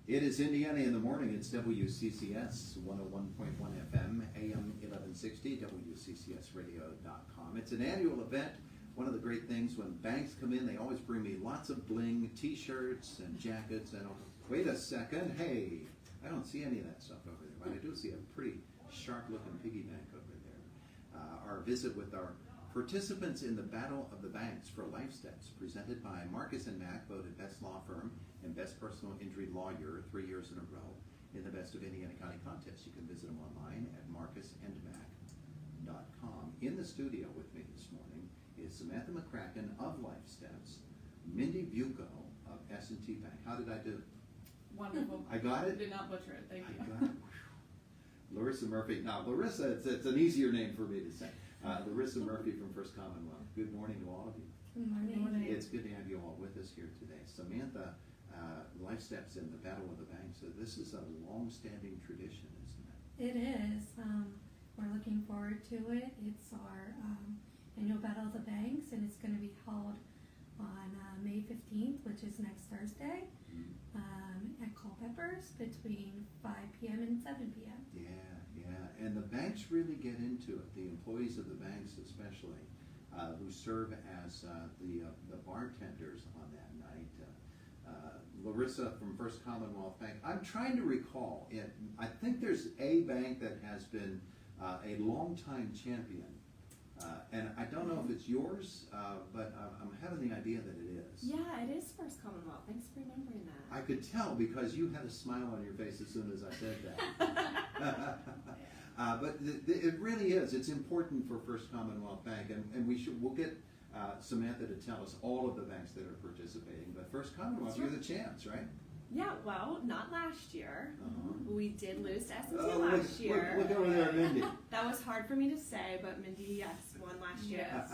It is Indiana in the morning. It's WCCS 101.1 FM, AM 1160, WCCSradio.com. It's an annual event. One of the great things when banks come in, they always bring me lots of bling, t-shirts and jackets. And wait a second, hey, I don't see any of that stuff over there, but I do see a pretty sharp-looking piggy bank over there. Our visit with our participants in the Battle of the Banks for Lifesteps, presented by Marcus & Mack, voted Best Law Firm and Best Personal Injury Lawyer 3 years in a row in the Best of Indiana County contest. You can visit them online at marcusandmack.com. In the studio with me this morning is Samantha McCracken of Lifesteps, Mindy Vucho of S&T Bank. How did I do? Wonderful. I got it? Did not butcher it. Thank you. I got it. Larissa Murphy. Now, Larissa, it's an easier name for me to say. Larissa Murphy from First Commonwealth. Good morning to all of you. Good morning. It's good to have you all with us here today. Samantha, Lifesteps in the Battle of the Banks. So this is a long-standing tradition, isn't it? It is. We're looking forward to it. It's our annual Battle of the Banks, and it's going to be held on May 15th, which is next Thursday, at Culpeppers between 5 p.m. and 7 p.m. Yeah. And the banks really get into it. The employees of the banks especially, who serve as the bartenders on that night. Larissa from First Commonwealth Bank. I'm trying to recall it. I think there's a bank that has been a long-time champion. And I don't know if it's yours, but I'm having the idea that it is. Yeah, it is First Commonwealth. Thanks for remembering that. I could tell because you had a smile on your face as soon as I said that. But it really is. It's important for First Commonwealth Bank, and we'll get Samantha to tell us all of the banks that are participating. But First Commonwealth, you're the champs, right? Yeah, well, not last year. We did lose to S&T Oh, last year. Look over there, Mindy. That was hard for me to say, but Mindy, yes, won last year. Yes.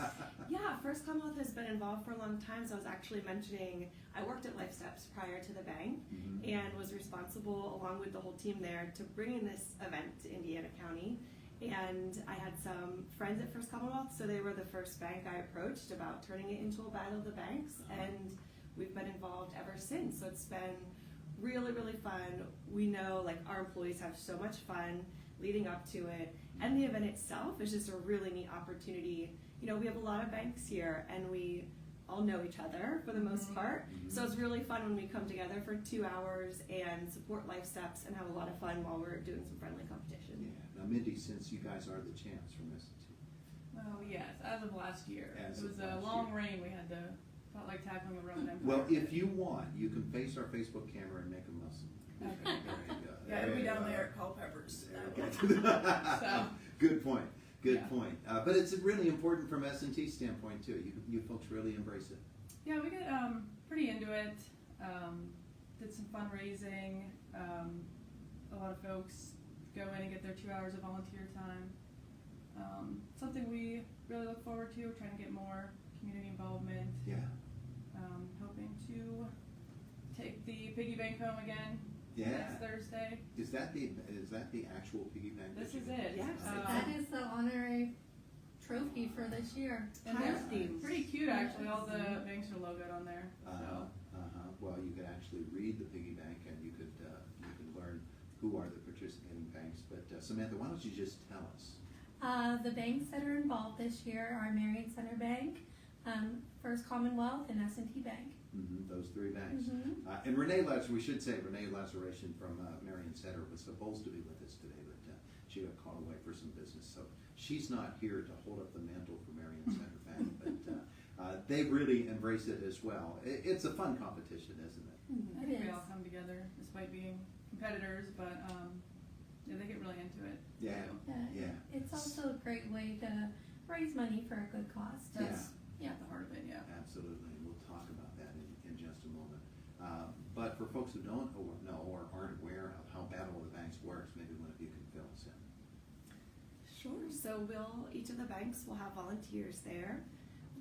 Yeah, First Commonwealth has been involved for a long time, so I was actually mentioning, I worked at Lifesteps prior to the bank and was responsible, along with the whole team there, to bringing this event to Indiana County. And I had some friends at First Commonwealth, so they were the first bank I approached about turning it into a Battle of the Banks, and we've been involved ever since. So it's been really, really fun. We know our employees have so much fun leading up to it, and the event itself is just a really neat opportunity. You know, we have a lot of banks here, and we all know each other for the most part. So it's really fun when we come together for 2 hours and support Lifesteps and have a lot of fun while we're doing some friendly competition. Yeah. Now, Mindy, since you guys are the champs from S&T. Well, yes, as of last year. As it of was last a long rain. We had to, felt like tackling the Roman Empire. Well, if you want, you can face our Facebook camera and make a muscle. Okay. There you go. Yeah, it'll be down there at Culpeppers. So. Good point. Good Yeah. point. But it's really important from S&T standpoint too. You folks really embrace it. Yeah, we get pretty into it. Did some fundraising. A lot of folks go in and get their 2 hours of volunteer time. Something we really look forward to, trying to get more community involvement. Yeah. Hoping to take the piggy bank home again next Thursday. Is that the actual piggy bank? This is it. Yes. That is the honorary trophy for this year. And Pirate they're themes. pretty cute, actually. All the banks are logoed on there. So. Well, you could actually read the piggy bank, and you could learn who are the participating banks. But Samantha, why don't you just tell us? The banks that are involved this year are Marion Center Bank, First Commonwealth, and S&T Bank. Those three banks. And Renee we should say Renee Lazaration from Marion Center was supposed to be with us today, but she got called away for some business. So she's not here to hold up the mantle for Marion Center Bank, but they really embrace it as well. It's a fun competition, isn't it? I think we all come together despite being competitors, but yeah, they get really into it. Yeah. It's also a great way to raise money for a good cause. That's at the heart of it, yeah. Absolutely. We'll talk about that in just a moment. But for folks who don't know or aren't aware of how Battle of the Banks works, maybe one of you can fill us in. Sure. So each of the banks will have volunteers there.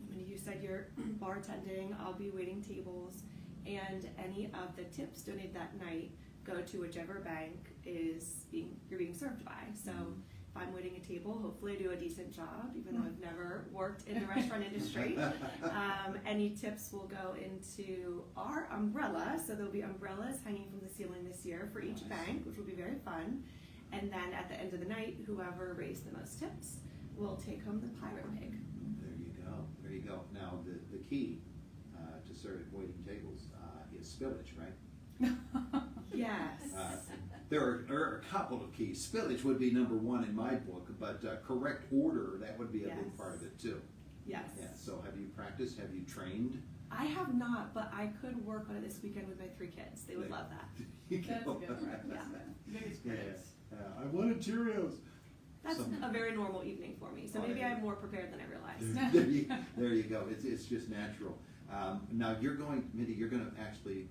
When you said you're bartending, I'll be waiting tables, and any of the tips donated that night go to whichever bank you're being served by. So if I'm waiting a table, hopefully I do a decent job, even though I've never worked in the restaurant industry. Any tips will go into our umbrella, so there'll be umbrellas hanging from the ceiling this year for each bank, which will be very fun. And then at the end of the night, whoever raised the most tips will take home the pyro pig. There you go. There you go. Now, the key to serving waiting tables is spillage, right? Yes. There are a couple of keys. Spillage would be number one in my book, but correct order, that would be a big part of it too. Yes. Yeah. So have you practiced? Have you trained? I have not, but I could work on it this weekend with my 3 kids. They would love that. That's a good practice. Biggest critics. I wanted Cheerios. That's a very normal evening for me, so maybe I'm more prepared than I realized. There you go. It's just natural. Now Mindy, you're going to actually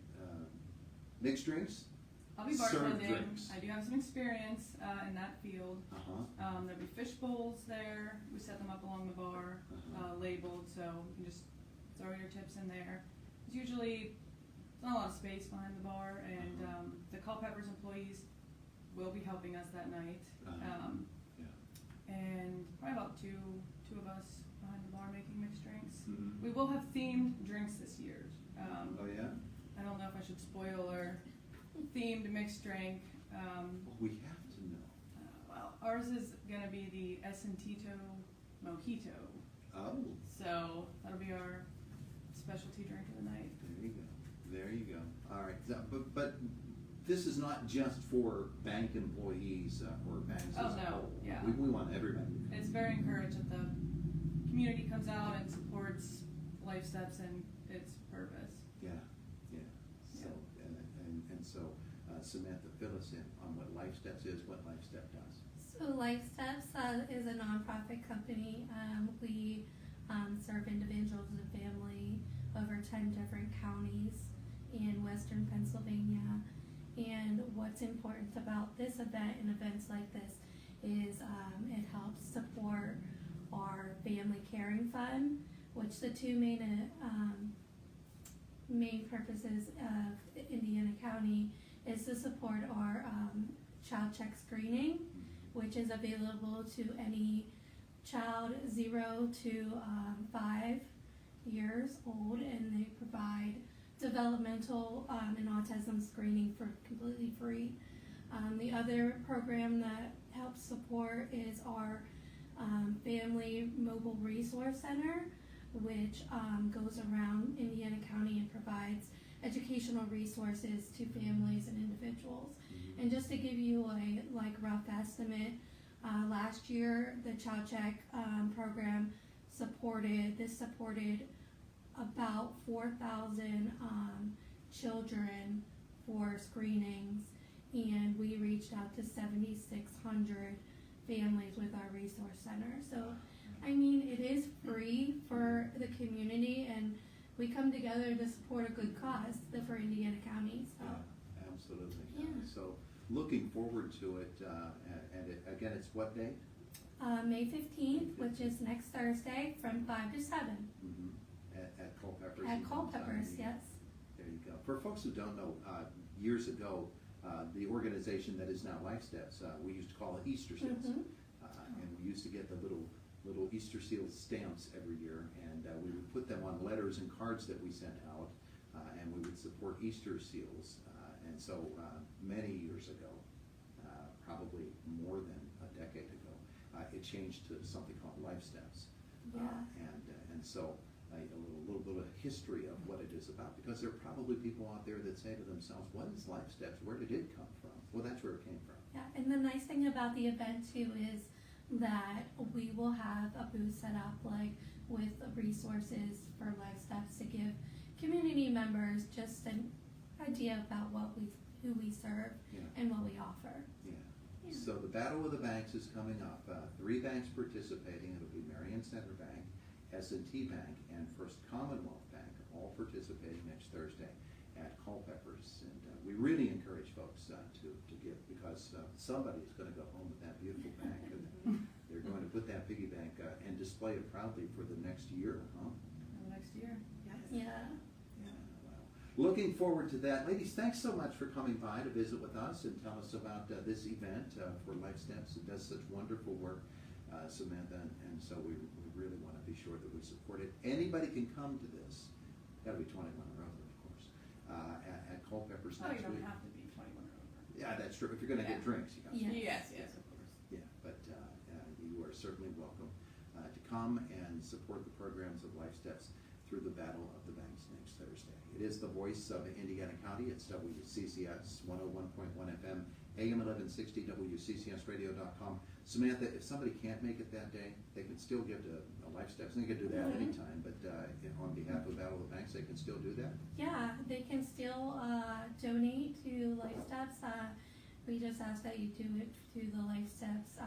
mix drinks? I'll be Serve bartending. drinks. I do have some experience in that field. There'll be fish bowls there. We set them up along the bar, labeled, so you can just throw your tips in there. It's usually not a lot of space behind the bar, and the Culpeppers employees will be helping us that night. And probably about two of us behind the bar making mixed drinks. Mm-hmm. We will have themed drinks this year. Oh yeah? I don't know if I should spoil our themed mixed drink. We have to know. Well, ours is going to be the S&T Mojito. Oh. So that'll be our specialty drink of the night. There you go. There you go. All right. So, but this is not just for bank employees or banks as a whole. Yeah. We want everybody. It's very encouraged that the community comes out and supports Lifesteps and its purpose. Yeah. So and so Samantha, fill us in on what Lifesteps is, what Lifestep does. So Lifesteps is a nonprofit company. We serve individuals and family over 10 different counties in western Pennsylvania. And what's important about this event and events like this is it helps support our Family Caring Fund, which the two main purposes of Indiana County is to support our child check screening, which is available to any child 0 to 5 years old, and they provide developmental and autism screening for completely free. The other program that helps support is our Family Mobile Resource Center, which goes around Indiana County and provides educational resources to families and individuals. And just to give you a rough estimate, last year the Child Check program supported about 4,000 children for screenings, and we reached out to 7,600 families with our resource center. So, I mean, it is free for the community, and we come together to support a good cause for Indiana County. So. Yeah, absolutely. Yeah. So, looking forward to it, and again, it's what date? May 15th, which is next Thursday from 5 to 7. Mm-hmm. At Culpeppers. At Culpeppers, yes. There you go. For folks who don't know, years ago, the organization that is now Lifesteps, we used to call it Easter Seals. And we used to get the little Easter seal stamps every year, and we would put them on letters and cards that we sent out, and we would support Easter seals. And so many years ago, probably more than a decade ago, it changed to something called Lifesteps. And so a little bit of history of what it is about, because there are probably people out there that say to themselves, what is Lifesteps? Where did it come from? Well, that's where it came from. Yeah, and the nice thing about the event too is that we will have a booth set up with resources for Lifesteps to give community members just an idea about who we serve and what we offer. Yeah. So the Battle of the Banks is coming up. 3 banks participating. It'll be Marion Center Bank, S&T Bank, and First Commonwealth Bank, all participating next Thursday at Culpeppers. And we really encourage folks to give, because somebody's going to go home with that beautiful bank, and they're going to put that piggy bank and display it proudly for the next year, huh? Next year. Yes. Yeah. Wow. looking forward to that. Ladies, thanks so much for coming by to visit with us and tell us about this event for Lifesteps. It does such wonderful work, Samantha, and so we really want to be sure that we support it. Anybody can come to this. Got to be 21 or over, of course, at Culpeper's Oh, next you don't week. have to be 21 or over. Yeah, that's true. If you're going to get drinks, you got to. Yeah. Yes, of course. Yeah, but you are certainly welcome to come and support the programs of Lifesteps through the Battle of the Banks next Thursday. It is the voice of Indiana County. It's WCCS 101.1 FM, AM 1160, WCCSradio.com. Samantha, if somebody can't make it that day, they can still give to Lifesteps. And they can do that anytime, but on behalf of Battle of the Banks, they can still do that? Yeah, they can still donate to Lifesteps. We just ask that you do it through the Lifesteps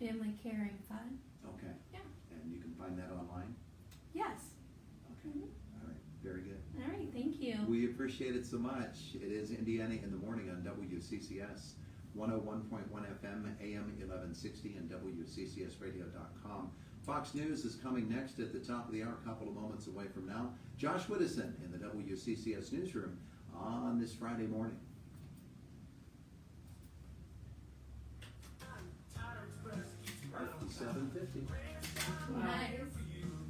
Family Caring Fund. Okay. Yeah. And you can find that online? Yes. Okay. All right. Very good. All right, thank you. We appreciate it so much. It is Indiana in the Morning on WCCS 101.1 FM, AM 1160, and WCCSradio.com. Fox News is coming next at the top of the hour, a couple of moments away from now. Josh Whittison in the WCCS newsroom on this Friday morning. $7.50. Nice.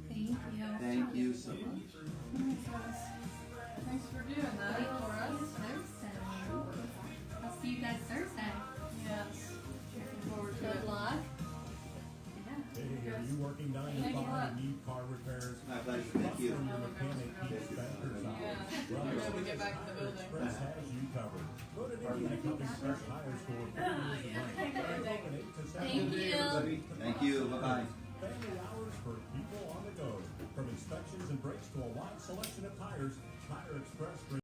Thank you. Thank you so much. Thanks for doing that for us. Thursday. I'll see you guys Thursday. Yes. Looking forward to Good it. luck. Hey, are you working 9 to Thank you. 5 and need car repairs? My pleasure. Thank you. From your mechanic, inspectors, Yeah. Well, We're able to get back to the building. Express has you covered. Go to Indiana County Express Tire Store. 40 years of running. They're open 8 to 7. Thank you. Thank you. Bye-bye. Family hours for people on the go. From inspections and brakes to a wide selection of tires, Tire Express brings